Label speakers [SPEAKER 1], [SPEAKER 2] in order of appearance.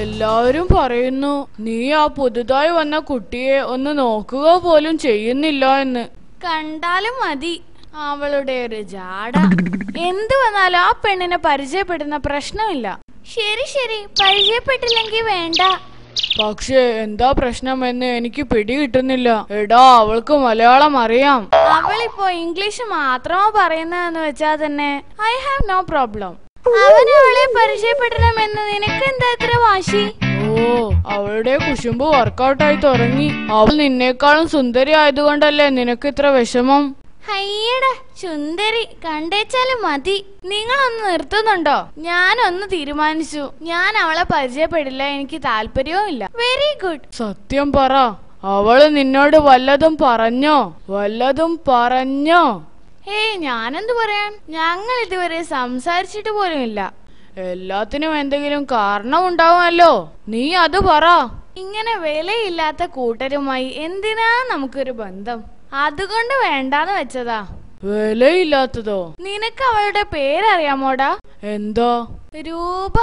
[SPEAKER 1] എല്ലാവരും പറയുന്നു നീ ആ പുതുതായി വന്ന കുട്ടിയെ ഒന്ന് നോക്കുക പോലും ചെയ്യുന്നില്ല എന്ന്.
[SPEAKER 2] കണ്ടാലും മതി അവളുടെ ഒരു ജാട. എന്ത് വന്നാലും ആ പെണ്ണിനെ പരിചയപ്പെടുന്ന പ്രശ്നമില്ല. ശരി ശരി, പരിചയപ്പെട്ടില്ലെങ്കിൽ വേണ്ട.
[SPEAKER 1] പക്ഷേ എന്താ പ്രശ്നമെന്ന് എനിക്ക് പിടികിട്ടുന്നില്ല. എടാ, അവൾക്ക് മലയാളം അറിയാം.
[SPEAKER 2] അവളിപ്പോ ഇംഗ്ലീഷ് മാത്രമോ പറയുന്നതെന്ന് വെച്ചാൽ തന്നെ ഐ ഹാവ് നോ പ്രോബ്ലം. അവൻ അവളെ പരിചയപ്പെടണമെന്ന് നിനക്ക് എന്താ ഇത്ര വാശി?
[SPEAKER 1] ഓ, അവളുടെ കുശുമ്പ് വർക്കൗട്ടായി തുടങ്ങി. അവൾ നിന്നേക്കാളും സുന്ദരി ആയതുകൊണ്ടല്ലേ നിനക്ക് ഇത്ര വിഷമം?
[SPEAKER 2] അയ്യടാ സുന്ദരി, കണ്ടേച്ചാലും മതി. നിങ്ങളൊന്ന് നിർത്തുന്നുണ്ടോ? ഞാനൊന്ന് തീരുമാനിച്ചു. ഞാൻ അവളെ പരിചയപ്പെടില്ല, എനിക്ക് താല്പര്യവും ഇല്ല. Very good.
[SPEAKER 1] സത്യം പറ, അവള് നിന്നോട് വല്ലതും പറഞ്ഞോ?
[SPEAKER 2] ഏയ്, ഞാനെന്ത് പറയാൻ? ഞങ്ങൾ ഇതുവരെ സംസാരിച്ചിട്ട് പോലും ഇല്ല.
[SPEAKER 1] എല്ലാത്തിനും എന്തെങ്കിലും കാരണം ഉണ്ടാവുമല്ലോ. നീ അത് പറ.
[SPEAKER 2] ഇങ്ങനെ വിലയില്ലാത്ത കൂട്ടരുമായി എന്തിനാ നമുക്കൊരു ബന്ധം? അതുകൊണ്ട് വേണ്ടാന്ന് വെച്ചതാ.
[SPEAKER 1] വിലയില്ലാത്തതോ?
[SPEAKER 2] നിനക്ക് അവളുടെ പേരറിയാമോടാ?
[SPEAKER 1] എന്താ?
[SPEAKER 2] രൂപ.